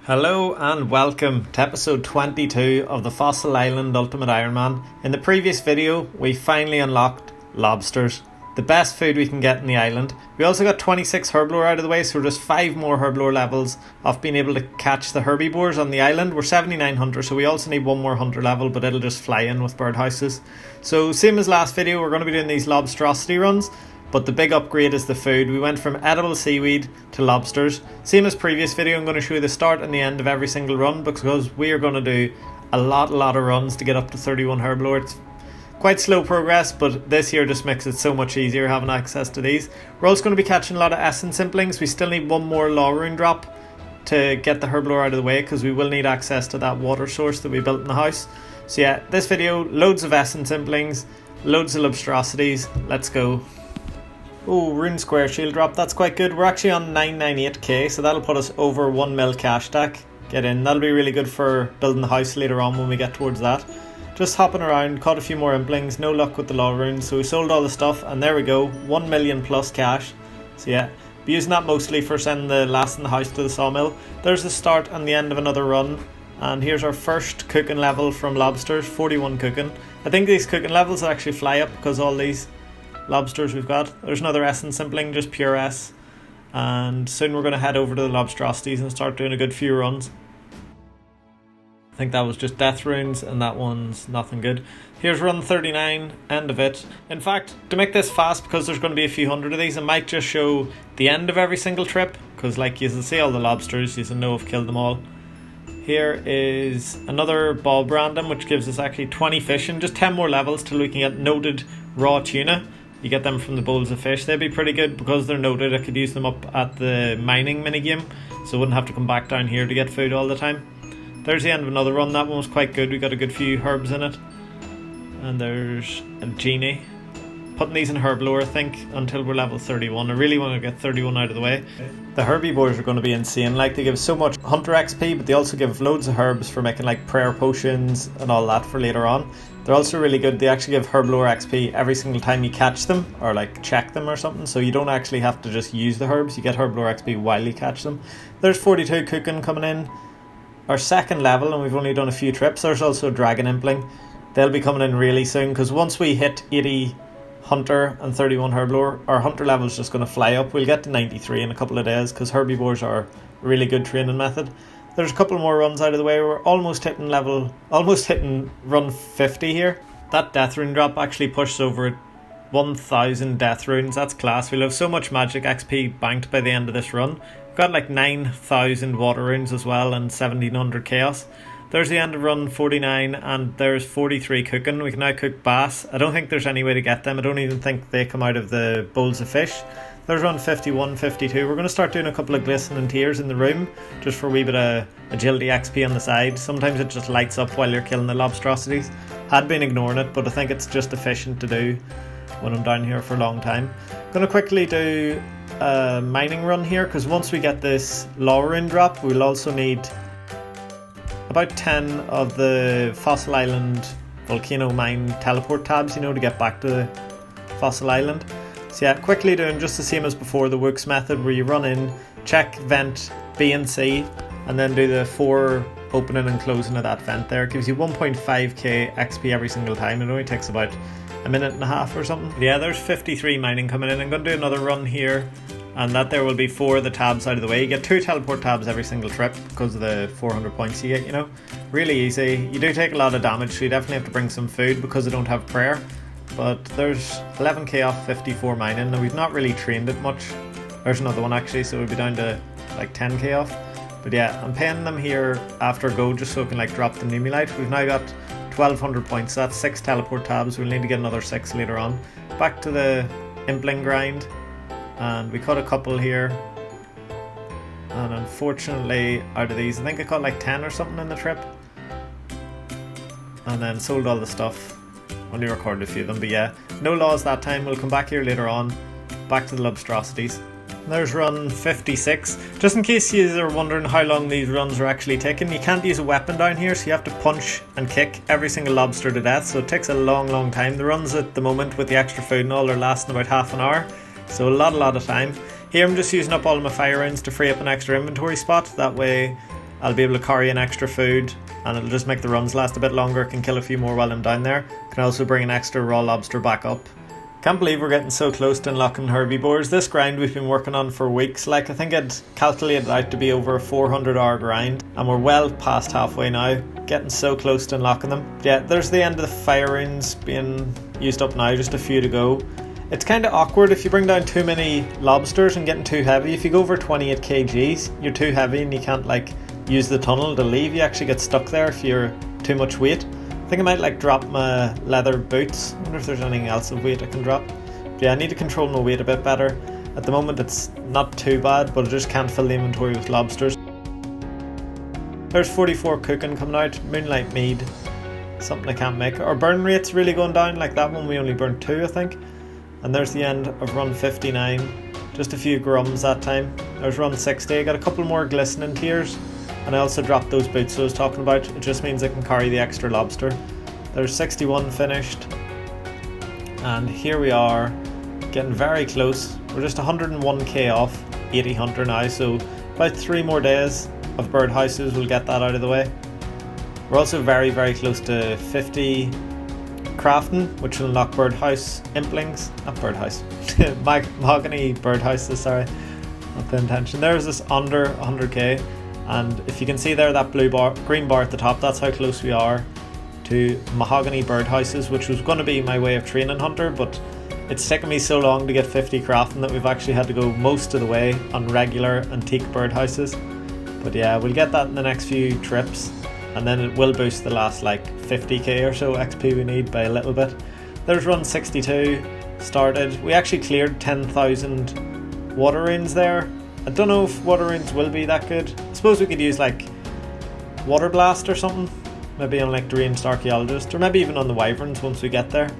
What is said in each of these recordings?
Hello and welcome to episode 22 of the Fossil Island Ultimate Ironman. In the previous video, we finally unlocked lobsters, the best food we can get in the island. We also got 26 herblore out of the way, so we're just 5 more herblore levels of being able to catch the herbivores on the island. We're 79 hunter, so we also need one more hunter level, but it'll just fly in with birdhouses. So same as last video, we're going to be doing these lobsterosity runs. But the big upgrade is the food. We went from edible seaweed to lobsters. Same as previous video, I'm going to show you the start and the end of every single run because we are going to do a lot of runs to get up to 31 herblore. It's quite slow progress, but this year just makes it so much easier having access to these. We're also going to be catching a lot of essence simplings. We still need one more law rune drop to get the herblore out of the way because we will need access to that water source that we built in the house. So yeah, this video, loads of essence simplings, loads of lobsterosities. Let's go. Oh, rune square shield drop, that's quite good. We're actually on 998k, so that'll put us over 1 mil cash stack. Get in, that'll be really good for building the house later on when we get towards that. Just hopping around, caught a few more implings, no luck with the law runes, so we sold all the stuff, and there we go, 1 million plus cash. So yeah, be using that mostly for sending the last in the house to the sawmill. There's the start and the end of another run, and here's our first cooking level from lobsters, 41 cooking. I think these cooking levels will actually fly up because all these lobsters we've got. There's another essence simpling, just pure S, and soon we're going to head over to the lobsterosities and start doing a good few runs. I think that was just death runes and that one's nothing good. Here's run 39, end of it. In fact, to make this fast, because there's going to be a few hundred of these, I might just show the end of every single trip, because like you can see all the lobsters, you can know I've killed them all. Here is another ball branding, which gives us actually 20 fish and just 10 more levels till we can get noted raw tuna. You get them from the bowls of fish. They'd be pretty good because they're noted. I could use them up at the mining minigame, so I wouldn't have to come back down here to get food all the time. There's the end of another run. That one was quite good. We got a good few herbs in it. And there's a genie. Putting these in herblore, I think, until we're level 31. I really want to get 31 out of the way. The herbivores are going to be insane. Like, they give so much hunter XP, but they also give loads of herbs for making like prayer potions and all that for later on. They're also really good. They actually give herblore XP every single time you catch them or like check them or something. So you don't actually have to just use the herbs. You get herblore XP while you catch them. There's 42 cooking coming in. Our second level, and we've only done a few trips. There's also a dragon impling. They'll be coming in really soon because once we hit 80 hunter and 31 herblore, our hunter level is just going to fly up. We'll get to 93 in a couple of days because herbivores are a really good training method. There's a couple more runs out of the way. We're almost hitting run 50 here. That death rune drop actually pushes over 1,000 death runes. That's class. We'll have so much magic XP banked by the end of this run. We've got like 9,000 water runes as well and 1,700 chaos. There's the end of run 49 and there's 43 cooking. We can now cook bass. I don't think there's any way to get them. I don't even think they come out of the bowls of fish. There's run 51, 52. We're going to start doing a couple of glistening tears in the room just for a wee bit of agility XP on the side. Sometimes it just lights up while you're killing the lobsterosities. Had been ignoring it, but I think it's just efficient to do when I'm down here for a long time. Going to quickly do a mining run here because once we get this law rune drop, we'll also need about 10 of the Fossil Island volcano mine teleport tabs, to get back to Fossil Island. So yeah, quickly doing just the same as before, the Wooks method, where you run in, check vent B and C, and then do the 4 opening and closing of that vent there. It gives you 1.5k XP every single time. It only takes about a minute and a half or something. But yeah, there's 53 mining coming in. I'm going to do another run here, and that there will be 4 of the tabs out of the way. You get 2 teleport tabs every single trip because of the 400 points you get, Really easy. You do take a lot of damage, so you definitely have to bring some food because I don't have prayer. But there's 11k off 54 mining. Now we've not really trained it much. There's another one actually, so we'll be down to like 10k off. But yeah, I'm paying them here after go just so I can like drop the Numulite. We've now got 1200 points. That's 6 teleport tabs. We'll need to get another 6 later on. Back to the impling grind. And we caught a couple here. And unfortunately, out of these, I think I caught like 10 or something in the trip. And then sold all the stuff. Only recorded a few of them, but yeah, no laws that time. We'll come back here later on. Back to the lobsterosities. There's run 56. Just in case you are wondering how long these runs are actually taking, you can't use a weapon down here, so you have to punch and kick every single lobster to death, so it takes a long time. The runs at the moment with the extra food and all are lasting about half an hour, so a lot of time. Here I'm just using up all of my fire rounds to free up an extra inventory spot. That way I'll be able to carry an extra food and it'll just make the runs last a bit longer. Can kill a few more while I'm down there. Can also bring an extra raw lobster back up. Can't believe we're getting so close to unlocking herbivores. This grind we've been working on for weeks. Like, I think I'd calculated out to be over a 400-hour grind, and we're well past halfway now. Getting so close to unlocking them. Yeah, there's the end of the fire runes being used up now, just a few to go. It's kind of awkward if you bring down too many lobsters and getting too heavy. If you go over 28 kgs, you're too heavy and you can't like use the tunnel to leave. You actually get stuck there if you're too much weight. I think I might like drop my leather boots. I wonder if there's anything else of weight I can drop. But yeah, I need to control my weight a bit better. At the moment it's not too bad, but I just can't fill the inventory with lobsters. There's 44 cooking coming out. Moonlight mead, something I can't make. Our burn rate's really going down. Like that one we only burned 2 I think. And there's the end of run 59. Just a few grums that time. There's run 60. I got a couple more glistening tears. And I also dropped those boots I was talking about. It just means I can carry the extra lobster. There's 61 finished. And here we are, getting very close. We're just 101k off 80 hunter now, so about 3 more days of birdhouses will get that out of the way. We're also very, very close to 50 crafting, which will unlock birdhouse implings. Not birdhouse. Mahogany birdhouses, sorry. Not the intention. There's this under 100k. And if you can see there, that green bar at the top, that's how close we are to mahogany birdhouses, which was going to be my way of training hunter, but it's taken me so long to get 50 crafting that we've actually had to go most of the way on regular antique birdhouses. But yeah, we'll get that in the next few trips, and then it will boost the last like 50k or so XP we need by a little bit. There's run 62 started. We actually cleared 10,000 water runes there. I don't know if water runes will be that good. I suppose we could use like water blast or something, maybe on like deranged archaeologist, or maybe even on the wyverns once we get there.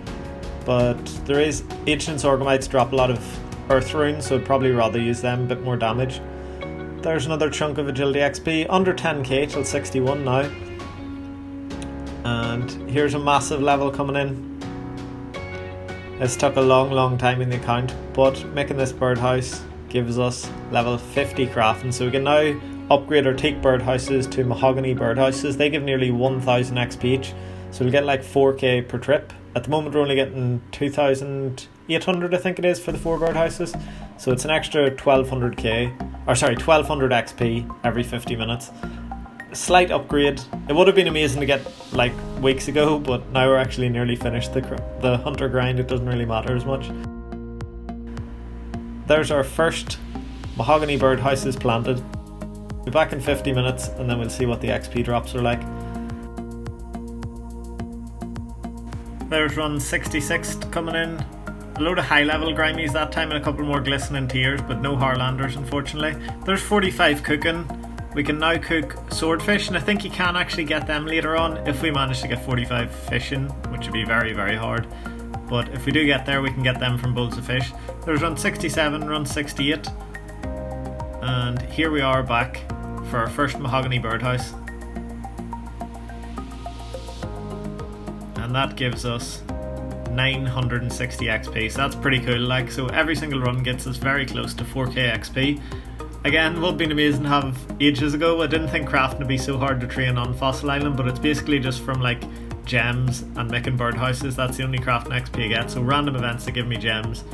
But there is ancient sorghamites drop a lot of earth runes, so I'd probably rather use them, a bit more damage. There's another chunk of agility XP, under 10k till 61 now. And here's a massive level coming in. It's took a long time in the account, but making this birdhouse gives us level 50 crafting, so we can now upgrade our teak birdhouses to mahogany birdhouses. They give nearly 1000 XP each, so we'll get like 4k per trip. At the moment we're only getting 2800 I think it is for the 4 birdhouses, so it's an extra 1200 XP every 50 minutes. A slight upgrade. It would have been amazing to get like weeks ago, but now we're actually nearly finished the hunter grind. It doesn't really matter as much. There's our first mahogany birdhouses planted. We'll be back in 50 minutes and then we'll see what the XP drops are like. There's run 66 coming in. A load of high level grimies that time and a couple more glistening tears, but no Harlanders unfortunately. There's 45 cooking. We can now cook swordfish, and I think you can actually get them later on if we manage to get 45 fishing, which would be very, very hard. But if we do get there, we can get them from bowls of fish. There's run 67, run 68. And here we are back for our first mahogany birdhouse. And that gives us 960 XP, so that's pretty cool. Like, so every single run gets us very close to 4k XP. Again, would have been amazing to have ages ago. I didn't think crafting would be so hard to train on Fossil Island, but it's basically just from like gems and making birdhouses. That's the only crafting XP I get. So random events that give me gems,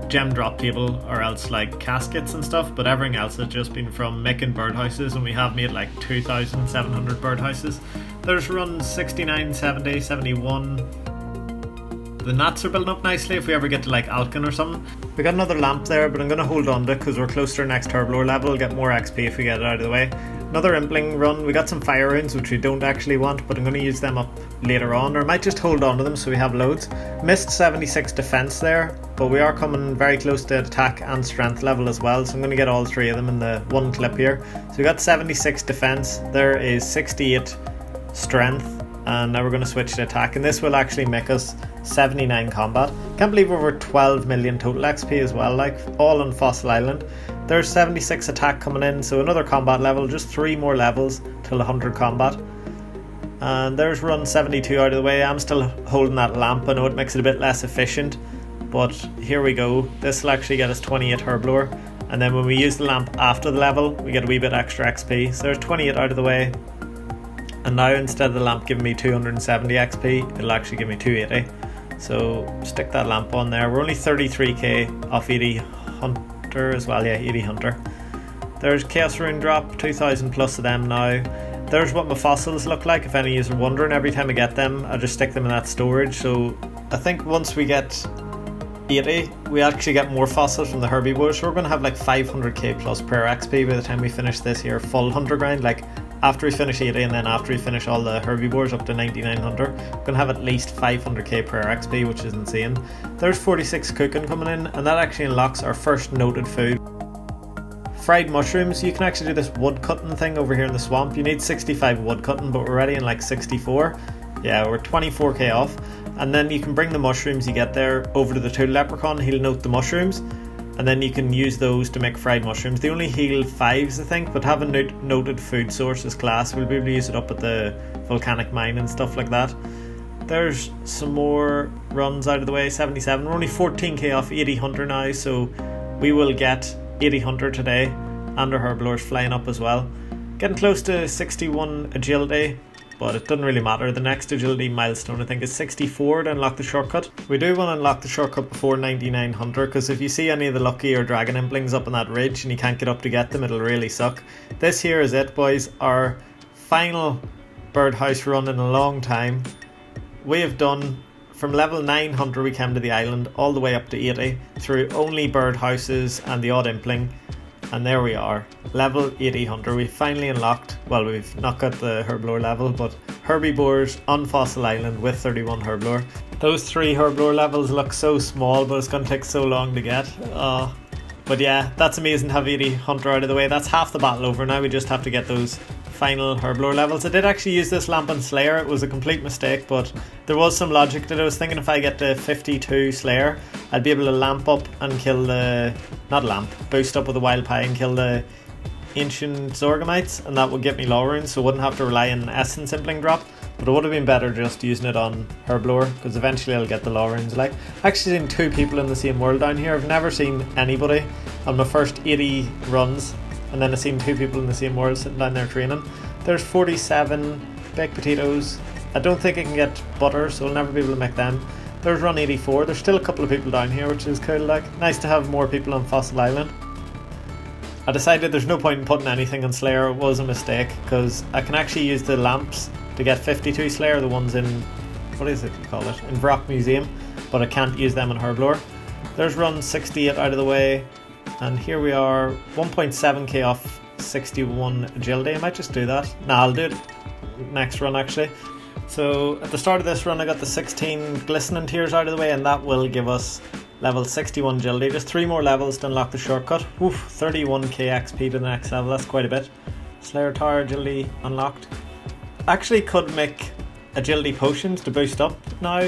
gem drop table, or else like caskets and stuff, but everything else has just been from making birdhouses, and we have made like 2,700 birdhouses. There's run 69, 70, 71. The gnats are building up nicely if we ever get to like Alkin or something. We got another lamp there, but I'm going to hold on to it because we're close to our next Herblore level. We'll get more XP if we get it out of the way. Another impling run. We got some fire runes which we don't actually want, but I'm going to use them up later on, or I might just hold on to them so we have loads. Missed 76 defense there, but we are coming very close to attack and strength level as well, so I'm going to get all 3 of them in the one clip here. So we got 76 defense, there is 68 strength, and now we're going to switch to attack, and this will actually make us 79 combat. Can't believe we're over 12 million total XP as well, like all on Fossil Island. There's 76 attack coming in, so another combat level, just 3 more levels till 100 combat. And there's run 72 out of the way. I'm still holding that lamp. I know it makes it a bit less efficient, but here we go. This will actually get us 28 Herblore. and then when we use the lamp after the level we get a wee bit extra XP. So there's 28 out of the way, and now instead of the lamp giving me 270 XP, it'll actually give me 280. So stick that lamp on there. We're only 33k off 80 Hunter as well, yeah, 80 Hunter. There's Chaos Rune drop, 2000 plus of them now. There's what my fossils look like, if any of you are wondering. Every time I get them, I just stick them in that storage. So I think once we get 80, we actually get more fossils from the herbivores. So we're going to have like 500k plus per XP by the time we finish this here full hunter grind. Like after we finish 80 and then after we finish all the herbivores up to 9900, we're going to have at least 500k per XP, which is insane. There's 46 cooking coming in, and that actually unlocks our first noted food. Fried mushrooms. You can actually do this wood cutting thing over here in the swamp. You need 65 wood cutting, but we're already in like 64. Yeah, we're 24k off. And then you can bring the mushrooms you get there over to the tool leprechaun. He'll note the mushrooms, and then you can use those to make fried mushrooms. They only heal 5s, I think, but having noted food source is class. We'll be able to use it up at the volcanic mine and stuff like that. There's some more runs out of the way. 77. We're only 14k off 80 Hunter now, so we will get 80 Hunter today, and our herblores flying up as well. Getting close to 61 agility, but it doesn't really matter. The next agility milestone I think is 64 to unlock the shortcut. We do want to unlock the shortcut before 99 Hunter, because if you see any of the lucky or dragon implings up on that ridge and you can't get up to get them, it'll really suck. This here is it, boys, our final birdhouse run in a long time. We have done from level 9 Hunter we came to the island all the way up to 80 through only birdhouses and the odd impling, and there we are, level 80 Hunter. We finally unlocked, well, we've not got the herblore level, but herbivores on Fossil Island with 31 herblore. Those 3 herblore levels look so small, but it's going to take so long to get. But yeah, that's amazing to have 80 Hunter out of the way. That's half the battle over now. We just have to get those final herblore levels. I did actually use this lamp on Slayer. It was a complete mistake, but there was some logic to it. I was thinking if I get to 52 Slayer, I'd be able to lamp up and kill the, not lamp, boost up with a wild pie and kill the ancient Zorgamites, and that would get me law runes, so I wouldn't have to rely on essence impling drop. But it would have been better just using it on herblore, because eventually I'll get the law runes. Like, I've actually seen 2 people in the same world down here. I've never seen anybody on my first 80 runs, and then I've seen 2 people in the same world sitting down there training. There's 47 baked potatoes. I don't think I can get butter, so I'll never be able to make them. There's run 84. There's still a couple of people down here, which is cool. Like, nice to have more people on Fossil Island. I decided there's no point in putting anything on Slayer. It was a mistake, because I can actually use the lamps to get 52 Slayer, the ones in, what is it you call it, in Verf Museum, but I can't use them in herblore. There's run 68 out of the way, and here we are, 1.7k off 61 agility. I might just do that. Nah, I'll do it next run actually. So at the start of this run I got the 16 glistening tears out of the way, and that will give us level 61 agility. Just 3 more levels to unlock the shortcut. Oof, 31k XP to the next level, that's quite a bit. Slayer Tower agility unlocked. Actually could make agility potions to boost up now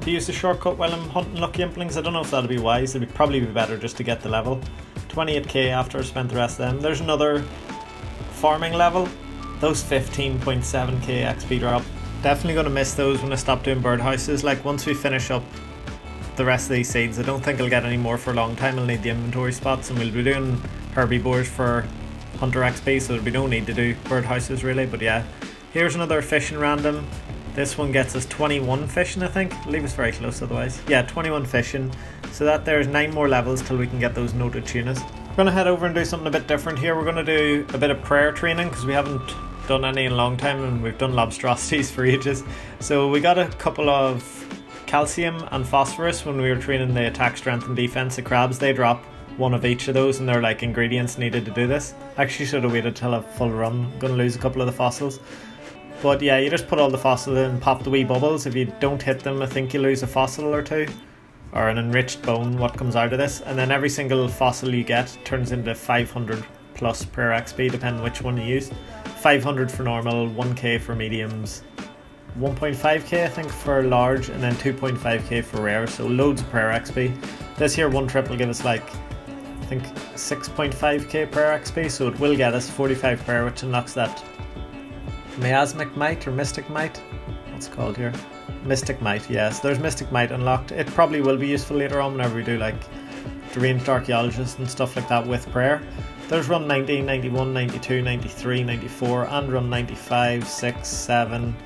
to use the shortcut while I'm hunting lucky implings. I don't know if that'd be wise. It'd probably be better just to get the level. 28k after I spent the rest of them. There's another farming level. Those 15.7k XP drop. Definitely going to miss those when I stop doing birdhouses. Like, once we finish up the rest of these seeds, I don't think I'll get any more for a long time. I'll need the inventory spots, and we'll be doing herbivores for Hunter XP, so there'll be no need to do birdhouses really. But yeah, here's another fishing random. This one gets us 21 fishing, I think. Leave us very close otherwise. Yeah, 21 fishing. So that there's 9 more levels till we can get those noted tunas. We're going to head over and do something a bit different here. We're going to do a bit of prayer training, because we haven't done any in a long time, and we've done lobstrosities for ages. So we got a couple of calcium and phosphorus when we were training the attack, strength and defense of crabs. They drop one of each of those, and they're like ingredients needed to do this. Actually should have waited till a full run. I'm going to lose a couple of the fossils. But yeah, you just put all the fossils in and pop the wee bubbles. If you don't hit them, I think you lose a fossil or 2. Or an enriched bone, what comes out of this. And then every single fossil you get turns into 500 plus per XP, depending which one you use. 500 for normal, 1k for mediums, 1.5k I think for large, and then 2.5k for rare, so loads of prayer XP. This here one trip will give us like, I think 6.5k prayer XP, so it will get us 45 prayer, which unlocks that miasmic might or mystic might. What's it called here? Mystic might, yes. There's mystic might unlocked. It probably will be useful later on whenever we do like deranged archaeologists and stuff like that with prayer. There's run 90, 91, 92, 93, 94, and run 95, 6, 7.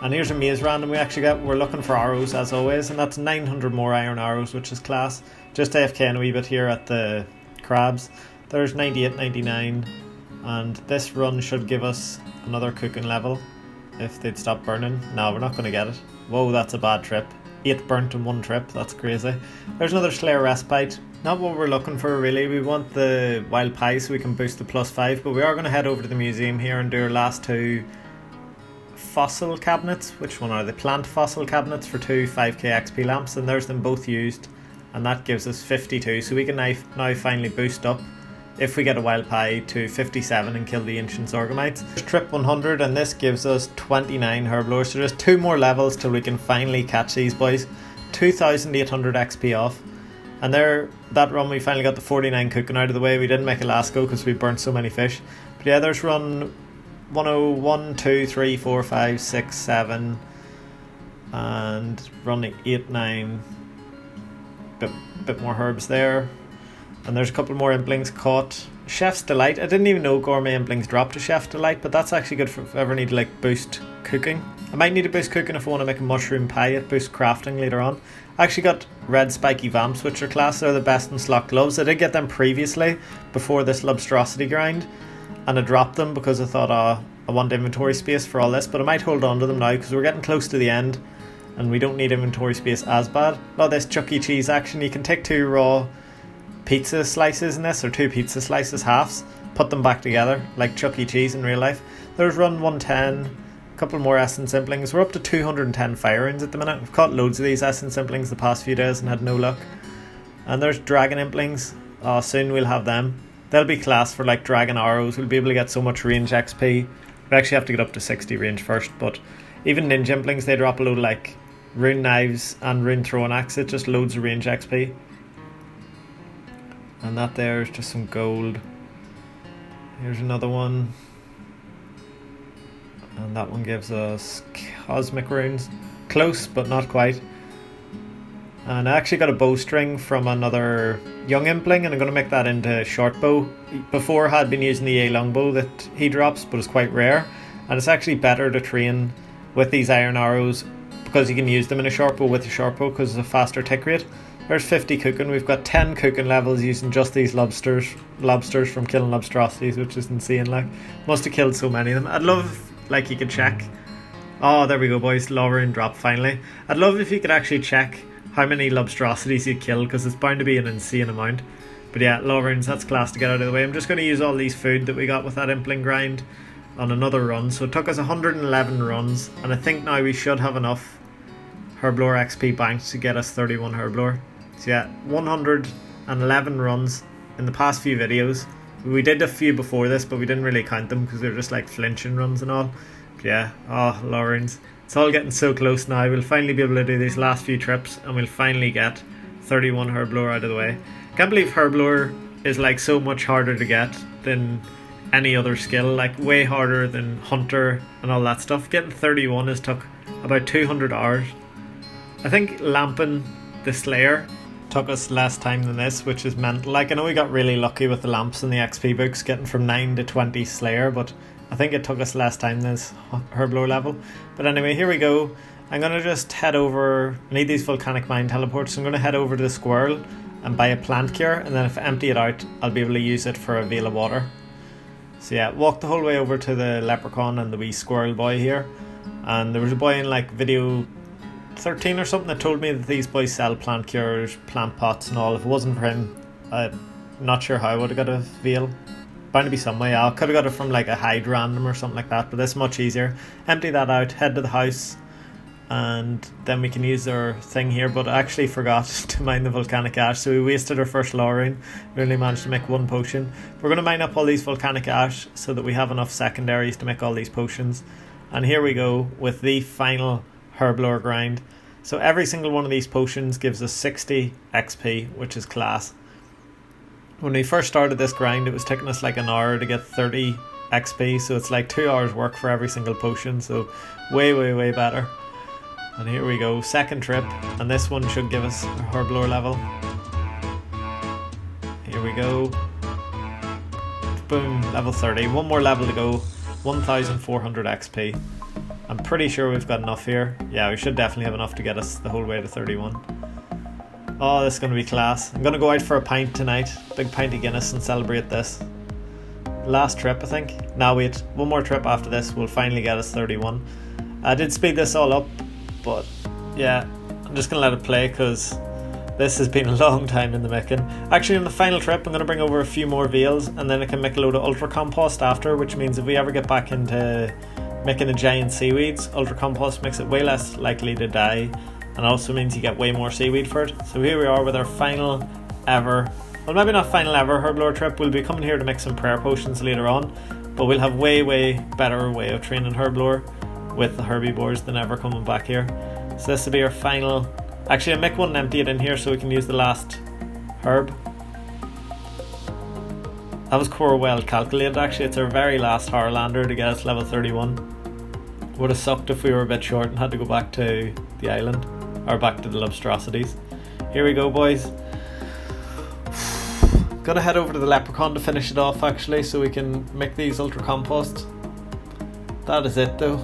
And here's a maze random we actually got. We're looking for arrows as always, and that's 900 more iron arrows, which is class. Just AFK a wee bit here at the crabs. There's 98, 99, and this run should give us another cooking level if they'd stop burning. No, we're not going to get it. Whoa, that's a bad trip. 8 burnt in 1 trip, that's crazy. There's another Slayer Respite. Not what we're looking for really. We want the Wild Pie so we can boost the +5, but we are going to head over to the museum here and do our last 2 fossil cabinets. Which one are they? Plant fossil cabinets for 2 5k XP lamps, and there's them both used, and that gives us 52, so we can now finally boost up, if we get a Wild Pie, to 57 and kill the Ancient Zorgomites. Trip 100, and this gives us 29 Herblores, so just 2 more levels till we can finally catch these boys. 2,800 XP off, and that run we finally got the 49 cooking out of the way. We didn't make it last go because we burnt so many fish, but yeah, there's run 101, 2, 3, 4, 5, 6, 7, and run 8, 9, bit more herbs there. And there's a couple more implings caught. Chef's Delight. I didn't even know gourmet implings dropped to Chef's Delight, but that's actually good for if I ever need to like boost cooking. I might need to boost cooking if I want to make a mushroom pie. It boosts crafting later on. I actually got red spiky vamps, which are class. They're the best in slot gloves. I did get them previously before this lobstrosity grind, and I dropped them because I thought I want inventory space for all this, but I might hold on to them now because we're getting close to the end and we don't need inventory space as bad. A lot of this Chuck E. Cheese action. You can take 2 raw pizza slices in this, or 2 pizza slices halves, put them back together like Chuck E. Cheese in real life. There's run 110, a couple more essence implings. We're up to 210 fire rings at the minute. We've caught loads of these essence implings the past few days and had no luck. And there's dragon implings. Soon we'll have them. They'll be class for like dragon arrows. We'll be able to get so much range XP. We actually have to get up to 60 range first, but even ninja implings, they drop a load of like rune knives and rune throwing axes, just loads of range XP. And that there is just some gold. Here's another one. And that one gives us cosmic runes. Close, but not quite. And I actually got a bowstring from another young impling, and I'm going to make that into short bow. Before I had been using the A longbow that he drops, but it's quite rare. And it's actually better to train with these iron arrows because you can use them in a short bow with a short bow because it's a faster tick rate. There's 50 cooking. We've got 10 cooking levels using just these lobsters from killing lobstrosities, which is insane. Like, must have killed so many of them. I'd love, like, you could check. Oh, there we go, boys. Lowering drop finally. I'd love if you could actually check how many lobstrosities you killed, because it's bound to be an insane amount. But yeah, lowerings, that's class to get out of the way. I'm just going to use all these food that we got with that impling grind on another run. So it took us 111 runs, and I think now we should have enough Herblore XP banks to get us 31 Herblore. So yeah, 111 runs in the past few videos. We did a few before this, but we didn't really count them because they're just like flinching runs and all. But yeah, Lawrence. It's all getting so close now. We'll finally be able to do these last few trips and we'll finally get 31 Herblore out of the way. Can't believe Herblore is like so much harder to get than any other skill, like way harder than Hunter and all that stuff. Getting 31 has took about 200 hours. I think lamping the Slayer took us less time than this, which is mental. Like, I know we got really lucky with the lamps and the XP books getting from 9 to 20 Slayer, but I think it took us less time than this Herblore level. But anyway, here we go. I'm going to just head over. I need these volcanic mine teleports, so I'm going to head over to the squirrel and buy a plant cure, and then if I empty it out, I'll be able to use it for a veil of water. So yeah, walk the whole way over to the leprechaun and the wee squirrel boy here. And there was a boy in like video 13 or something that told me that these boys sell plant cures, plant pots and all. If it wasn't for him, I'm not sure how I would have got a veil. Bound to be some way. I could have got it from like a hide random or something like that, but this is much easier. Empty that out, head to the house, and then we can use our thing here. But I actually forgot to mine the volcanic ash, so we wasted our first laurine. We only managed to make 1 potion. We're going to mine up all these volcanic ash so that we have enough secondaries to make all these potions. And here we go with the final Herblore grind. So every single one of these potions gives us 60 XP, which is class. When we first started this grind, it was taking us like an hour to get 30 XP, so it's like 2 hours work for every single potion, so way better. And here we go, second trip, and this one should give us a Herblore level. Here we go. Boom, level 30. One more level to go. 1400 XP. I'm pretty sure we've got enough here. Yeah, we should definitely have enough to get us the whole way to 31. Oh, this is going to be class. I'm going to go out for a pint tonight. Big pint of Guinness and celebrate this. Last trip, I think. Now wait, one more trip after this will finally get us 31. I did speed this all up, but yeah, I'm just going to let it play because this has been a long time in the making. Actually, on the final trip, I'm going to bring over a few more veals and then I can make a load of ultra compost after, which means if we ever get back into making the giant seaweeds, ultra compost makes it way less likely to die and also means you get way more seaweed for it. So here we are with our final ever, well maybe not final ever herblore trip. We'll be coming here to make some prayer potions later on, but we'll have way better way of training herblore with the herbivores than ever coming back here. So this will be our final. Actually, I'll make one and empty it in here so we can use the last herb. That was core well calculated actually. It's our very last Harlander to get us level 31. Would have sucked if we were a bit short and had to go back to the island. Or back to the Lumbstrosities. Here we go, boys. Gonna head over to the Leprechaun to finish it off actually so we can make these ultra compost. That is it though.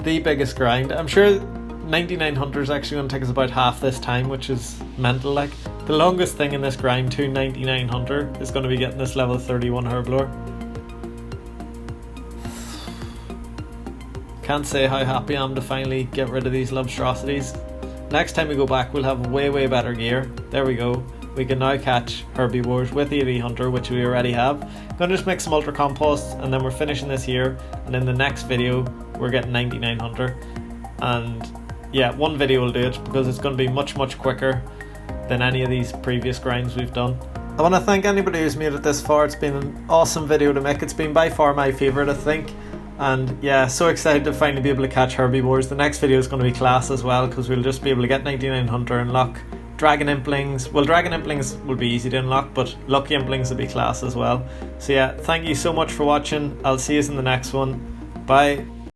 The biggest grind. I'm sure 9900 is actually going to take us about half this time, which is mental. Like, the longest thing in this grind to 9900 is going to be getting this level 31 herblore. Can't say how happy I am to finally get rid of these Lumbstrosities. Next time we go back we'll have way better gear. There we go. We can now catch herbivores with the AV Hunter, which we already have. I'm going to just make some ultra compost and then we're finishing this here, and in the next video we're getting 9900. And yeah, one video will do it because it's going to be much quicker than any of these previous grinds we've done. I want to thank anybody who's made it this far. It's been an awesome video to make. It's been by far my favourite, I think. And yeah, so excited to finally be able to catch herbivores. The next video is going to be class as well because we'll just be able to get 9900 and unlock Dragon Implings. Well, Dragon Implings will be easy to unlock, but Lucky Implings will be class as well. So yeah, thank you so much for watching. I'll see you in the next one. Bye.